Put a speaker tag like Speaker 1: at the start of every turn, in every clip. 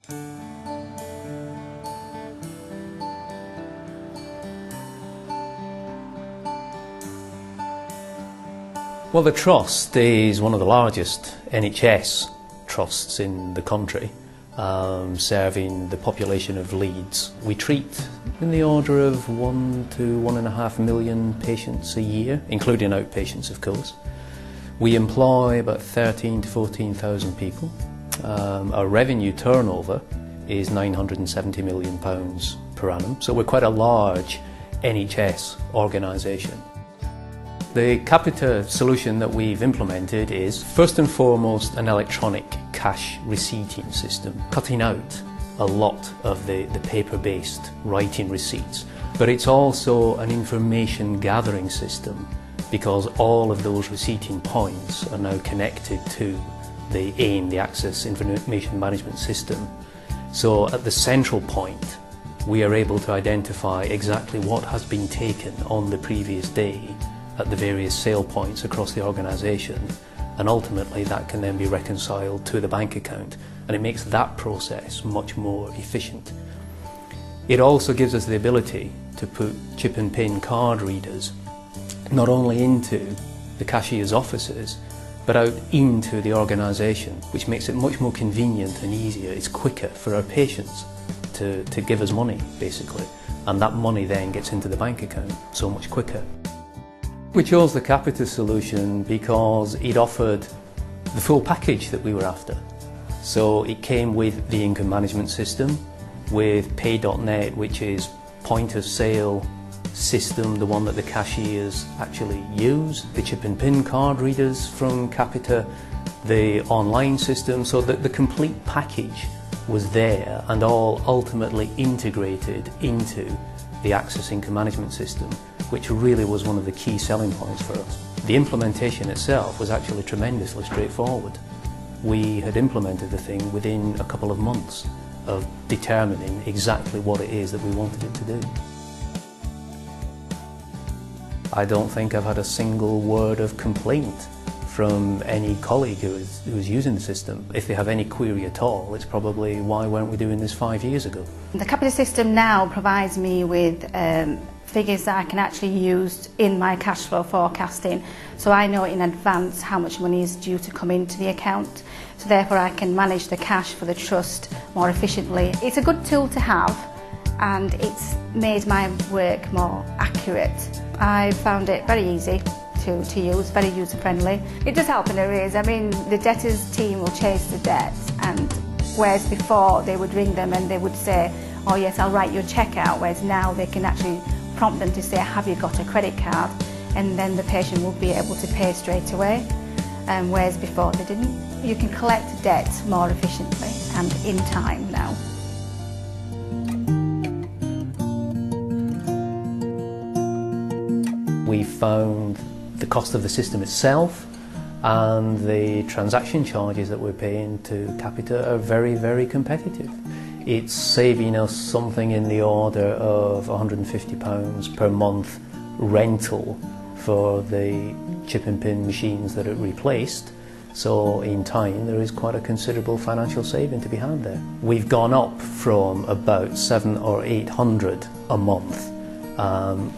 Speaker 1: Well, the Trust is one of the largest NHS trusts in the country, serving the population of Leeds. We treat in the order of 1 to 1.5 million patients a year, including outpatients, of course. We employ about 13 to 14,000 people. Our revenue turnover is £970 million per annum, so we're quite a large NHS organisation. The Capita solution that we've implemented is first and foremost an electronic cash receipting system, cutting out a lot of the paper-based writing receipts. But it's also an information gathering system because all of those receipting points are now connected to the AIM, the Access Information Management System. So at the central point, we are able to identify exactly what has been taken on the previous day at the various sale points across the organisation, and ultimately that can then be reconciled to the bank account, and it makes that process much more efficient. It also gives us the ability to put chip and pin card readers not only into the cashier's offices but out into the organisation, which makes it much more convenient and easier. It's quicker for our patients to give us money, basically, and that money then gets into the bank account so much quicker. We chose the Capita solution because it offered the full package that we were after. So it came with the income management system, with Pay.net, which is point of sale system, the one that the cashiers actually use, the chip and pin card readers from Capita, the online system, so that the complete package was there and all ultimately integrated into the Access Income Management System, which really was one of the key selling points for us. The implementation itself was actually tremendously straightforward. We had implemented the thing within a couple of months of determining exactly what it is that we wanted it to do. I don't think I've had a single word of complaint from any colleague who is using the system. If they have any query at all, it's probably, why weren't we doing this 5 years ago?
Speaker 2: The Capita system now provides me with figures that I can actually use in my cash flow forecasting, so I know in advance how much money is due to come into the account, so therefore I can manage the cash for the trust more efficiently. It's a good tool to have and it's made my work more accurate. I found it very easy to use, very user friendly. It does help in arrears. I mean, the debtors team will chase the debts, and whereas before they would ring them and they would say, oh yes, I'll write your cheque out, whereas now they can actually prompt them to say, have you got a credit card, and then the patient will be able to pay straight away, whereas before they didn't. You can collect debt more efficiently and in time now.
Speaker 1: We found the cost of the system itself and the transaction charges that we're paying to Capita are very, very competitive. It's saving us something in the order of £150 per month rental for the chip and pin machines that are replaced. So in time there is quite a considerable financial saving to be had there. We've gone up from about 700 or 800 a month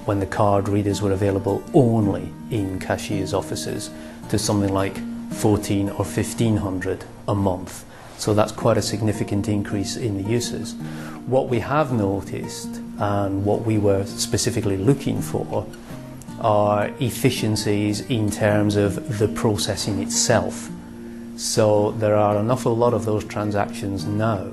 Speaker 1: when the card readers were available only in cashiers' offices to something like 14 or 1500 a month. So that's quite a significant increase in the uses. What we have noticed and what we were specifically looking for are efficiencies in terms of the processing itself. So there are an awful lot of those transactions now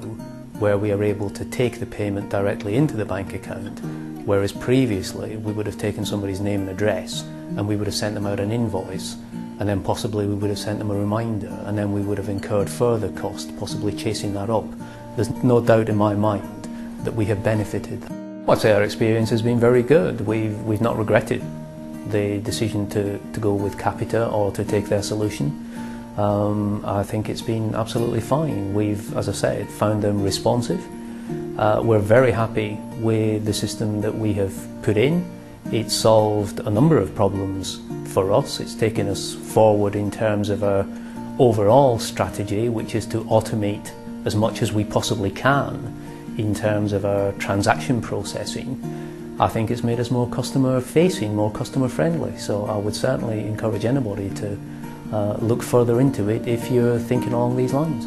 Speaker 1: where we are able to take the payment directly into the bank account, whereas previously we would have taken somebody's name and address and we would have sent them out an invoice, and then possibly we would have sent them a reminder, and then we would have incurred further cost, possibly chasing that up. There's no doubt in my mind that we have benefited. I'd say our experience has been very good. We've not regretted the decision to go with Capita or to take their solution. I think it's been absolutely fine. We've, as I said, found them responsive. We're very happy with the system that we have put in. It's solved a number of problems for us. It's taken us forward in terms of our overall strategy, which is to automate as much as we possibly can in terms of our transaction processing, I think it's made us more customer facing, more customer friendly. So I would certainly encourage anybody to look further into it if you're thinking along these lines.